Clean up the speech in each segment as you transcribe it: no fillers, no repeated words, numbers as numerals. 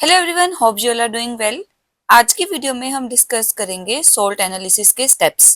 Hello everyone, hope you all are doing well. आज की video में हम डिस्कस करेंगे सोल्ट एनालिसिस के स्टेप्स।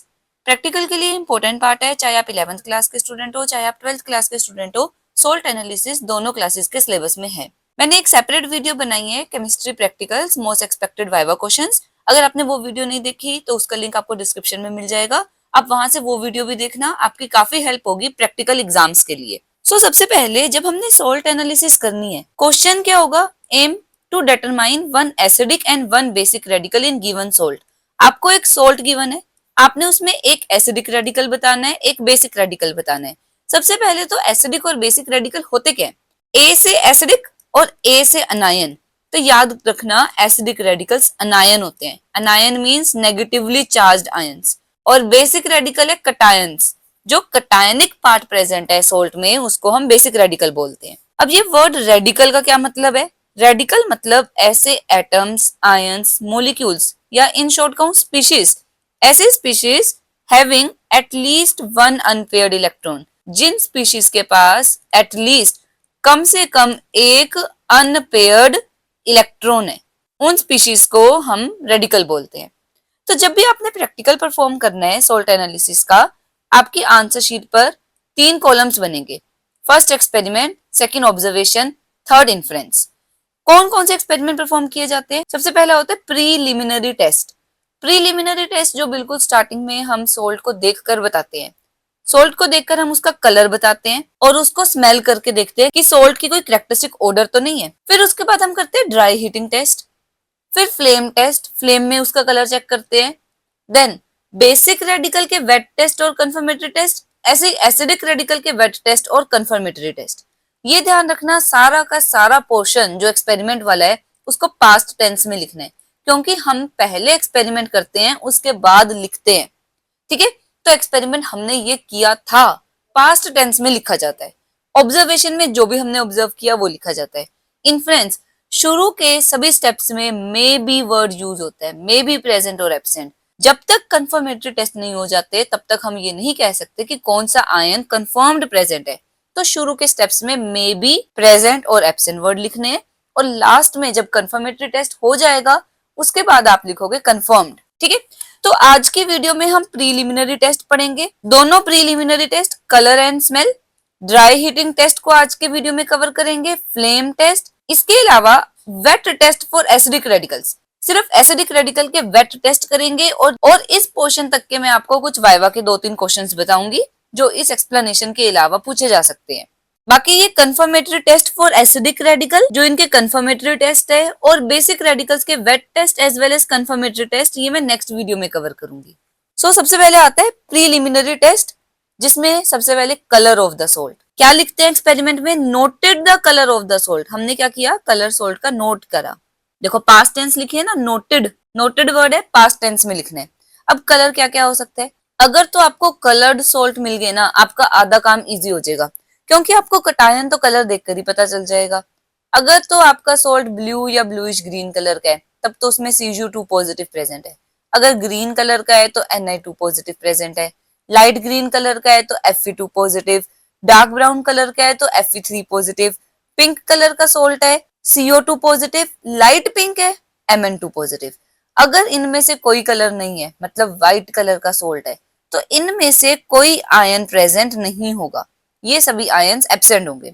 प्रैक्टिकल के लिए इंपॉर्टेंट पार्ट है, चाहे आप 11th क्लास के स्टूडेंट हो चाहे आप 12th क्लास के स्टूडेंट हो। सोल्ट एनालिसिस दोनों क्लासेस के सिलेबस में है। मैंने एक सेपरेट वीडियो बनाई है, chemistry practicals most expected viva questions. अगर आपने वो वीडियो नहीं देखी तो उसका लिंक आपको डिस्क्रिप्शन में मिल जाएगा। आप वहां से वो वीडियो भी देखना, आपकी काफी हेल्प होगी प्रैक्टिकल एग्जाम्स के लिए। सबसे पहले जब हमने सोल्ट एनालिसिस करनी है, क्वेश्चन क्या होगा? Aim to determine one acidic and one basic radical in given salt. आपको एक सोल्ट गिवन है, आपने उसमें एक एसिडिक रेडिकल बताना है, एक बेसिक रेडिकल बताना है। सबसे पहले तो एसिडिक और बेसिक रेडिकल होते क्या है? ए से एसिडिक और ए से अनायन। तो याद रखना, एसिडिक रेडिकल्स अनायन होते हैं। अनायन मींस नेगेटिवली चार्ज्ड आयंस, और बेसिक रेडिकल है कटायंस। जो कटायनिक पार्ट प्रेजेंट है सोल्ट में उसको हम बेसिक रेडिकल बोलते हैं। अब ये वर्ड रेडिकल का क्या मतलब है? रेडिकल मतलब ऐसे एटम्स, आयंस, मोलिक्यूल्स या इन शॉर्ट कहूं स्पीशीज, ऐसे species having at least one unpaired electron. जिन स्पीशीज के पास एटलीस्ट कम से कम एक अनपेयर्ड इलेक्ट्रॉन है, उन स्पीशीज को हम रेडिकल बोलते हैं। तो जब भी आपने प्रैक्टिकल परफॉर्म करना है सोल्ट एनालिसिस का, आपकी आंसर शीट पर 3 कॉलम्स बनेंगे। First experiment, second observation, third inference. कौन कौन से एक्सपेरिमेंट परफॉर्म किए जाते हैं? सबसे पहला होता है प्रीलिमिनरी टेस्ट। प्रीलिमिनरी टेस्ट जो बिल्कुल स्टार्टिंग में हम सोल्ट को देखकर बताते हैं। सोल्ट को देखकर हम उसका कलर बताते हैं और उसको स्मेल करके देखते हैं कि सोल्ट की कोई कैरेक्टरिस्टिक ओडर तो नहीं है। फिर उसके बाद हम करते हैं ड्राई हीटिंग टेस्ट, फिर फ्लेम टेस्ट, फ्लेम में उसका कलर चेक करते हैं। देन बेसिक रेडिकल के वेट टेस्ट और कंफर्मेटरी टेस्ट, ऐसे ही एसिडिक रेडिकल के वेट टेस्ट और कंफर्मेटरी टेस्ट। ये ध्यान रखना, सारा का सारा पोर्शन जो एक्सपेरिमेंट वाला है उसको पास्ट टेंस में लिखना है, क्योंकि हम पहले एक्सपेरिमेंट करते हैं उसके बाद लिखते हैं। ठीक है, तो एक्सपेरिमेंट हमने ये किया था, पास्ट टेंस में लिखा जाता है। ऑब्जर्वेशन में जो भी हमने ऑब्जर्व किया वो लिखा जाता है। इन्फ्लुएंस, शुरू के सभी स्टेप्स में मे बी वर्ड यूज होता है, मे बी प्रेजेंट और एब्सेंट। जब तक कंफर्मेटरी टेस्ट नहीं हो जाते तब तक हम ये नहीं कह सकते कि कौन सा आयन कंफर्म्ड प्रेजेंट है। तो शुरू के स्टेप्स में मे बी, प्रेजेंट और एब्सेंट वर्ड लिखने हैं, और लास्ट में जब कंफर्मेटरी टेस्ट हो जाएगा उसके बाद आप लिखोगे कंफर्म्ड। ठीक है, तो आज की वीडियो में हम प्रीलिमिनरी टेस्ट पढ़ेंगे। दोनों preliminary test, colour and smell. Dry heating test को आज के वीडियो में कवर करेंगे, फ्लेम टेस्ट। इसके अलावा wet test for acidic radicals, सिर्फ एसिडिक रेडिकल के वेट टेस्ट करेंगे। और इस पोर्शन तक के मैं आपको कुछ वाइवा के 2-3 क्वेश्चंस बताऊंगी जो इस एक्सप्लेनेशन के अलावा पूछे जा सकते हैं। बाकी ये confirmatory test for acidic radical जो इनके कंफर्मेटरी टेस्ट है, और बेसिक रेडिकल्स के wet test as well as confirmatory test, ये मैं नेक्स्ट वीडियो में कवर करूंगी। सबसे पहले आता है प्रीलिमिनरी टेस्ट, जिसमें सबसे पहले कलर ऑफ द सोल्ट। क्या लिखते हैं एक्सपेरिमेंट में? Noted the colour of the salt. हमने क्या किया? कलर सोल्ट का नोट करा। देखो पास्ट टेंस लिखी है ना, नोटेड, नोटेड वर्ड है, पास्ट टेंस में लिखना है। अब कलर क्या क्या हो सकता है? अगर तो आपको कलर्ड सोल्ट मिल गए ना, आपका आधा काम इजी हो जाएगा, क्योंकि आपको कटायन तो कलर देखकर ही पता चल जाएगा। अगर तो आपका सोल्ट ब्लू या ब्लूइश ग्रीन कलर का है, तब तो उसमें Cu2 पॉजिटिव प्रेजेंट है। अगर ग्रीन कलर का है तो Ni2 पॉजिटिव प्रेजेंट है। लाइट ग्रीन कलर का है तो Fe2 positive. Dark brown colour का है तो Fe3 पॉजिटिव। पिंक कलर का सोल्ट है CO2 पॉजिटिव। लाइट पिंक है Mn2 पॉजिटिव। अगर इनमें से कोई कलर नहीं है, मतलब व्हाइट कलर का सोल्ट है, तो इनमें से कोई आयन प्रेजेंट नहीं होगा, ये सभी आयंस एब्सेंट होंगे।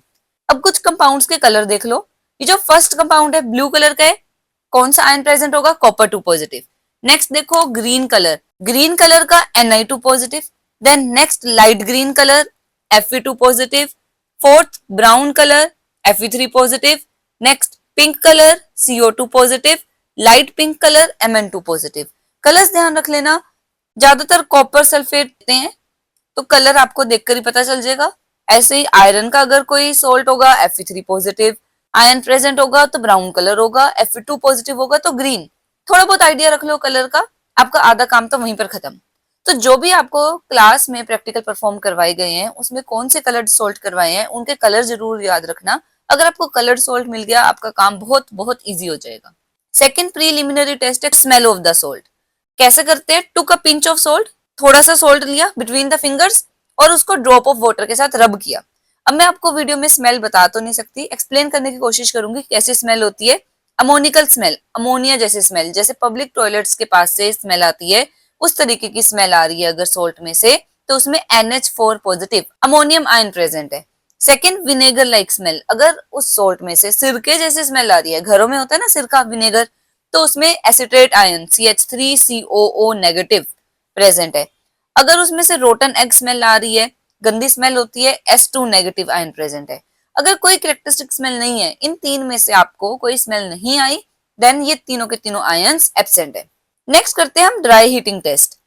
अब कुछ कंपाउंड्स के कलर देख लो। ये जो फर्स्ट कंपाउंड है ब्लू कलर का है, कौन सा आयन प्रेजेंट होगा? Copper2 positive. नेक्स्ट देखो ग्रीन कलर, ग्रीन कलर का Ni2 positive. Then next light green colour Fe2 positive. Fourth brown colour Fe3 positive. Next pink colour CO2 positive. Light pink colour Mn2 positive. Colours ध्यान रख लेना, ज्यादातर copper sulphate देते हैं तो colour आपको देखकर ही पता चल जाएगा। ऐसे ही आयरन का अगर कोई सोल्ट होगा Fe3 पॉजिटिव, आयरन प्रेजेंट होगा तो ब्राउन कलर होगा, Fe2 पॉजिटिव होगा तो ग्रीन। थोड़ा बहुत आइडिया रख लो कलर का, आपका आधा काम तो वहीं पर खत्म। तो जो भी आपको क्लास में प्रैक्टिकल परफॉर्म करवाए गए हैं उसमें कौन से कलर्ड सोल्ट करवाए हैं उनके कलर जरूर याद रखना। अगर आपको कलर्ड सोल्ट मिल गया आपका काम बहुत बहुत ईजी हो जाएगा। सेकेंड प्रीलिमिनरी टेस्ट है स्मेल ऑफ द सोल्ट। कैसे करते हैं? टुक अ पिंच ऑफ सोल्ट, थोड़ा सा सोल्ट लिया बिटवीन द फिंगर्स और उसको ड्रॉप ऑफ वाटर के साथ रब किया। अब मैं आपको वीडियो में स्मेल बता तो नहीं सकती, एक्सप्लेन करने की कोशिश करूंगी कैसी स्मेल होती है। अमोनिकल स्मेल, अमोनिया जैसी स्मेल, जैसे पब्लिक टॉयलेट्स के पास से स्मेल आती है उस तरीके की स्मेल आ रही है अगर सोल्ट में से, तो उसमें NH4 positive ammonium ion present है। सेकेंड, विनेगर लाइक स्मेल, अगर उस सोल्ट में से सिरके जैसी स्मेल आ रही है, घरों में होता है ना सिरका विनेगर, तो उसमें acetate ion CH3COO negative present है। अगर उसमें से रोटन एग स्मेल आ रही है, गंदी स्मेल होती है, S2 नेगेटिव आयन प्रेजेंट है। अगर कोई कैरेक्टरिस्टिक स्मेल नहीं है, इन तीन में से आपको कोई स्मेल नहीं आई, देन ये तीनों के तीनों आयंस एब्सेंट है। नेक्स्ट करते हैं हम ड्राई हीटिंग टेस्ट।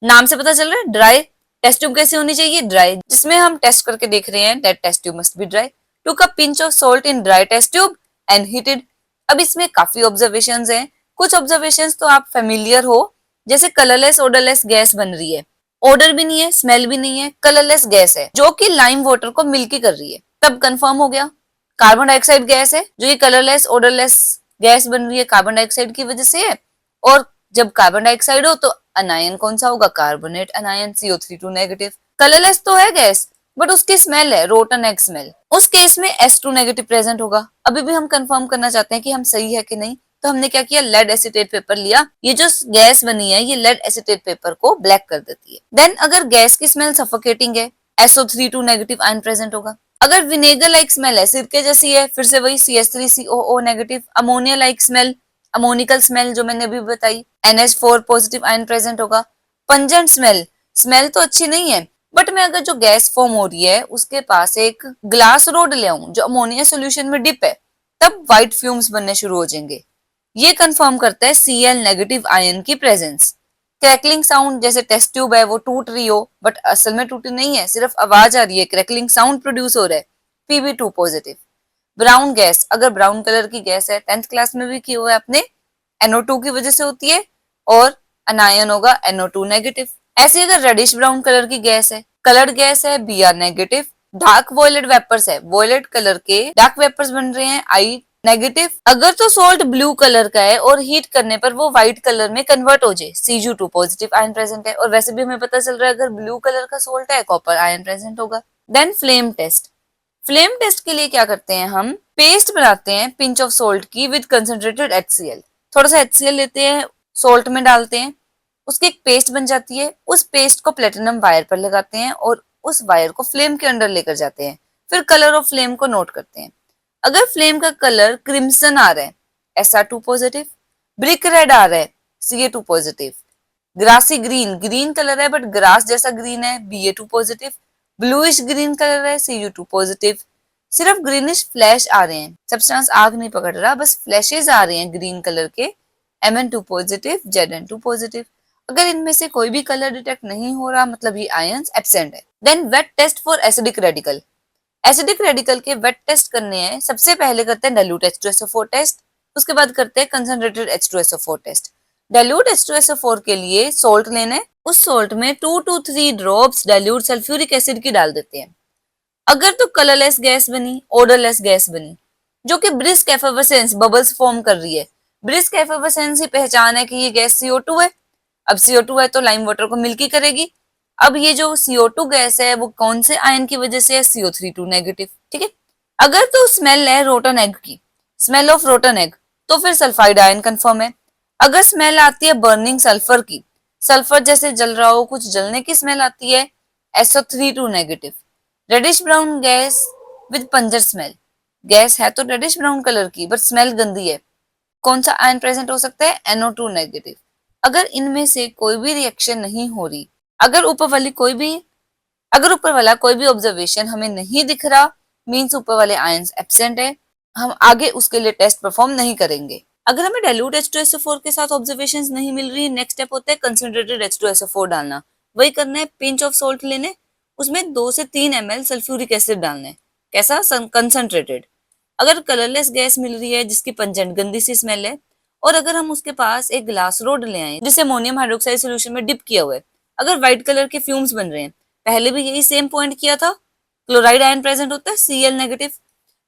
नाम से पता चल रहा है ड्राई, टेस्ट ट्यूब कैसी होनी चाहिए, ड्राई, जिसमें हम टेस्ट करके देख रहे हैं that test tube must be dry. To a pinch of salt in dry test tube and heated. अब इसमें काफी ऑब्जर्वेशंस हैं, कुछ ऑब्जर्वेशंस तो आप फेमिलियर हो, जैसे कलरलेस ओडरलेस गैस बन रही है, ओडर भी नहीं है, स्मेल भी नहीं है, कलरलेस गैस है जो कि लाइम वाटर को मिल्की कर रही है, तब कंफर्म हो गया कार्बन डाइऑक्साइड गैस है, जो ये कलरलेस ओडरलेस गैस बन रही है कार्बन डाइऑक्साइड की वजह से है। और जब कार्बन डाइऑक्साइड हो तो अनायन कौन सा होगा, कार्बोनेट अनायन CO32 नेगेटिव। कलरलेस तो है गैस, बट उसकी स्मेल है रोटन एग स्मेल, उस केस में S2 नेगेटिव प्रेजेंट होगा। अभी भी हम कंफर्म करना चाहते हैं कि हम सही है कि नहीं, तो हमने क्या किया, लेड एसीटेट पेपर लिया, ये जो गैस बनी है ये लेड एसीटेट पेपर को ब्लैक कर देती है। देन अगर गैस की स्मेल सफोकेटिंग है, SO32 नेगेटिव आयन प्रेजेंट होगा। अगर विनेगर लाइक स्मेल है, सिरके जैसी है, फिर से वही CH3COO negative. Ammonia like smell, ammoniacal smell जो मैंने अभी बताई, NH4 पॉजिटिव आयन प्रेजेंट होगा। पंजेंट स्मेल, स्मेल तो अच्छी नहीं है, बट मैं अगर जो गैस फॉर्म हो रही है उसके पास एक ग्लास रोड ले आऊं जो अमोनिया सोल्यूशन में डिप है, तब व्हाइट फ्यूम्स बनने शुरू हो जाएंगे। ये कंफर्म करता है Cl नेगेटिव आयन की प्रेजेंस। क्रैकलिंग साउंड, जैसे टेस्ट ट्यूब है वो टूट रही हो, बट असल में टूटी नहीं है, सिर्फ आवाज आ रही है, क्रैकलिंग साउंड प्रोड्यूस हो रहा है, Pb2 पॉजिटिव। ब्राउन गैस, अगर ब्राउन कलर की गैस है, 10th क्लास में भी किया हुआ है आपने, NO2 की वजह से होती है, और अनायन होगा NO2 नेगेटिव। ऐसे अगर रेडिश ब्राउन कलर की गैस है, कलर्ड गैस है, Br negative. Dark violet vapours है, वॉयलेट कलर के डार्क वेपर्स बन रहे हैं, I नेगेटिव। अगर तो सॉल्ट ब्लू कलर का है और हीट करने पर वो व्हाइट कलर में कन्वर्ट हो जाए, Cu2 पॉजिटिव आयन प्रेजेंट है। और वैसे भी हमें पता चल रहा है अगर ब्लू कलर का सॉल्ट है कॉपर आयन प्रेजेंट होगा। Then flame test, flame test के लिए क्या करते हैं, हम पेस्ट बनाते हैं पिंच ऑफ सोल्ट की विद कंसंट्रेटेड HCl। थोड़ा सा HCl लेते हैं, सोल्ट में डालते हैं, उसकी एक पेस्ट बन जाती है। उस पेस्ट को प्लेटिनम वायर पर लगाते हैं और उस वायर को फ्लेम के अंदर लेकर जाते हैं, फिर कलर ऑफ फ्लेम को नोट करते हैं। अगर फ्लेम का कलर क्रिम्सन आ रहा है, SR2 पॉजिटिव। ब्रिक रेड आ रहा है, Ca2 positive. Grassy green, green colour है बट ग्रास जैसा ग्रीन है, Ba2 positive. Bluish green colour है, Cu2 पॉजिटिव। सिर्फ ग्रीनिश फ्लैश आ रहे हैं, सब्सटेंस आग नहीं पकड़ रहा, बस फ्लैशेस आ रहे हैं ग्रीन कलर के, Mn2 पॉजिटिव, Zn2 पॉजिटिव। अगर इनमें से कोई भी कलर डिटेक्ट नहीं हो रहा, मतलब ये आयंस एब्सेंट है। Then wet test for acidic radical, acidic radical के वेट टेस्ट करने हैं, सबसे पहले करते हैं डाइल्यूट H2SO4 टेस्ट, उसके बाद करते हैं concentrated H2SO4 test. Dilute H2SO4 के लिए सोल्ट लेना है, उस सोल्ट में 2 to 3 drops dilute sulphuric acid की डाल देते हैं। अगर तो कलरलेस गैस बनी, ओडरलेस गैस बनी, जो कि ब्रिस्क एफर्वेसेंस बबल्स फॉर्म कर रही है, ब्रिस्क एफर्वेसेंस ही पहचान है कि ये गैस CO2 है। अब CO2 है तो लाइम वाटर को मिल्की करेगी। अब ये जो CO2 गैस है वो कौन से आयन की वजह से है, CO32 नेगेटिव, ठीक है। अगर तो स्मेल है रोटन एग की, स्मेल ऑफ रोटन एग, तो फिर सल्फाइड आयन कंफर्म है। अगर स्मेल आती है बर्निंग सल्फर की, सल्फर जैसे जल रहा हो, कुछ जलने की स्मेल आती है, SO32 negative. Reddish brown gas with pungent smell, gas है तो रेडिश ब्राउन कलर की बट स्मेल गंदी है, कौन सा आयन प्रेजेंट हो सकता है, NO2 नेगेटिव। अगर इनमें से कोई भी रिएक्शन नहीं हो रही, अगर ऊपर वाला कोई भी ऑब्जर्वेशन हमें नहीं दिख रहा, मींस ऊपर वाले आयंस एब्सेंट है, हम आगे उसके लिए टेस्ट परफॉर्म नहीं करेंगे। अगर हमें डाइल्यूट H2SO4 के साथ ऑब्जर्वेशंस नहीं मिल रही, नेक्स्ट स्टेप होता है कंसंट्रेटेड H2SO4 डालना। वही करना है, पिंच ऑफ सॉल्ट लेने, उसमें 2 से 3 ml सल्फ्यूरिक एसिड डालने, कैसा, कंसंट्रेटेड। अगर कलरलेस गैस मिल रही है जिसकी पंजेंट गंदी सी स्मेल है, और अगर हम उसके पास एक ग्लास रोड ले आए जिसे अमोनियम हाइड्रोक्साइड सोल्यूशन में डिप किया हुआ है, अगर व्हाइट कलर के फ्यूम्स बन रहे हैं, पहले भी यही सेम पॉइंट किया था, क्लोराइड आयन प्रेजेंट होता है, Cl negative.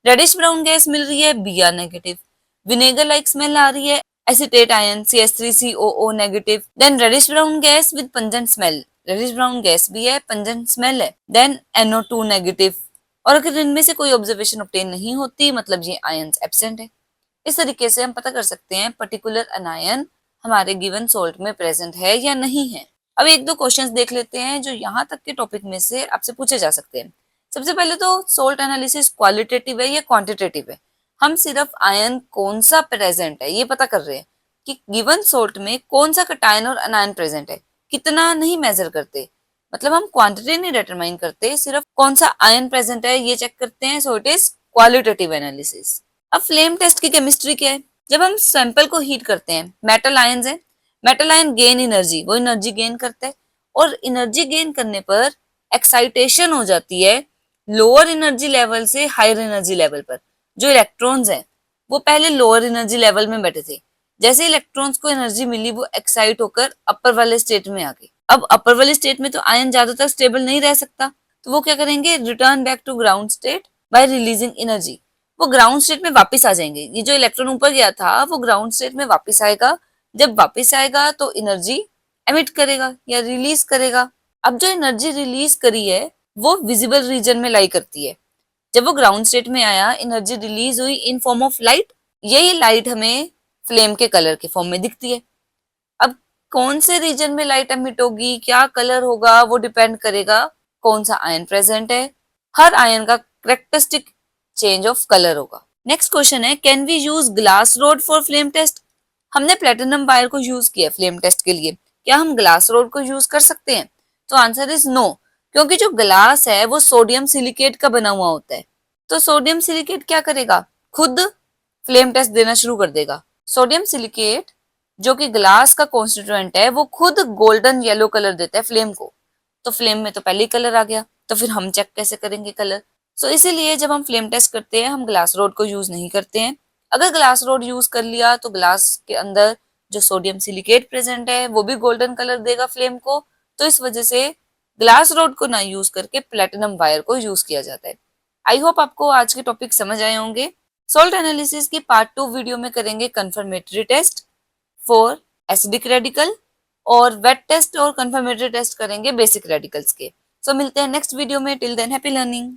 Reddish brown gas मिल रही है, Br negative. Vinegar like smell आ रही है, acetate ion CH3COO negative. Then reddish brown gas with pungent smell, reddish brown gas भी है, पंजेंट स्मेल है, देन NO2 नेगेटिव। और अगर इनमें से कोई ऑब्जर्वेशन ऑब्टेन नहीं होती, मतलब ये आयंस एब्सेंट है। इस तरीके से हम पता कर सकते हैं पर्टिकुलर अनायन हमारे गिवन सोल्ट में प्रेजेंट है या नहीं है। अब एक दो क्वेश्चंस देख लेते हैं जो यहाँ तक के टॉपिक में से आपसे पूछे जा सकते हैं। सबसे पहले तो सोल्ट एनालिसिस क्वालिटेटिव है या क्वांटिटेटिव है। हम सिर्फ आयन कौन सा प्रेजेंट है ये पता कर रहे हैं कि गिवन सोल्ट में कौन सा कटायन और अनायन प्रेजेंट है, कितना नहीं मेजर करते। मतलब हम क्वांटिटी नहीं डिटरमाइन करते, सिर्फ कौन सा आयन प्रेजेंट है ये चेक करते हैं। So it is qualitative analysis. अब फ्लेम टेस्ट की केमिस्ट्री क्या है? जब हम सैंपल को हीट करते हैं, मेटल आयंस है, मेटल आयन गेन एनर्जी, वो एनर्जी गेन करता है और एनर्जी गेन करने पर एक्साइटेशन हो जाती है लोअर एनर्जी लेवल से हायर एनर्जी लेवल पर। जो इलेक्ट्रॉन्स हैं वो पहले लोअर एनर्जी लेवल में बैठे थे, जैसे इलेक्ट्रॉन्स को एनर्जी मिली वो एक्साइट होकर अपर वाले स्टेट में आ गए। अब अपर वाले स्टेट में तो आयन ज्यादातर स्टेबल नहीं रह सकता, तो वो क्या करेंगे, return back to ground state by releasing energy. वो ग्राउंड स्टेट में वापस आ जाएंगे। ये जो इलेक्ट्रॉन ऊपर गया था वो ग्राउंड स्टेट में वापस आएगा। जब वापस आएगा तो एनर्जी एमिट करेगा या रिलीज करेगा। अब जो एनर्जी रिलीज करी है वो विजिबल रीजन में लाई करती है। जब वो ग्राउंड स्टेट में आया, एनर्जी रिलीज हुई इन फॉर्म ऑफ लाइट। यही लाइट हमें फ्लेम के कलर के फॉर्म में दिखती है। अब कौन से रीजन में लाइट एमिट होगी, क्या कलर होगा, वो डिपेंड करेगा कौन सा आयन प्रेजेंट है। हर आयन का करेक्टरिस्टिक चेंज ऑफ कलर होगा। नेक्स्ट क्वेश्चन है, can we use glass rod for flame test? हमने प्लेटिनम वायर को यूज किया फ्लेम टेस्ट के लिए, क्या हम ग्लास रोड को यूज कर सकते हैं? तो आंसर इज नो, क्योंकि जो ग्लास है वो सोडियम सिलिकेट का बना हुआ होता है। तो सोडियम सिलिकेट क्या करेगा, खुद फ्लेम टेस्ट देना शुरू कर देगा। सोडियम सिलिकेट जो कि ग्लास का कॉन्स्टिट्यूएंट है वो खुद गोल्डन येलो कलर देता है फ्लेम को। तो फ्लेम में तो पहले ही कलर आ गया, तो फिर हम चेक कैसे करेंगे कलर? सो इसीलिए जब हम फ्लेम टेस्ट करते हैं हम ग्लास रोड को यूज नहीं करते हैं। अगर ग्लास रोड यूज कर लिया तो ग्लास के अंदर जो सोडियम सिलिकेट प्रेजेंट है वो भी गोल्डन कलर देगा फ्लेम को। तो इस वजह से ग्लास रोड को ना यूज करके प्लेटिनम वायर को यूज किया जाता है। आई होप आपको आज के टॉपिक समझ आए होंगे। सोल्ट एनालिसिस की पार्ट 2 वीडियो में करेंगे confirmatory test for acidic radical और वेट टेस्ट और कंफर्मेटरी टेस्ट करेंगे बेसिक रेडिकल्स के। सो मिलते हैं नेक्स्ट वीडियो में। Till then happy learning.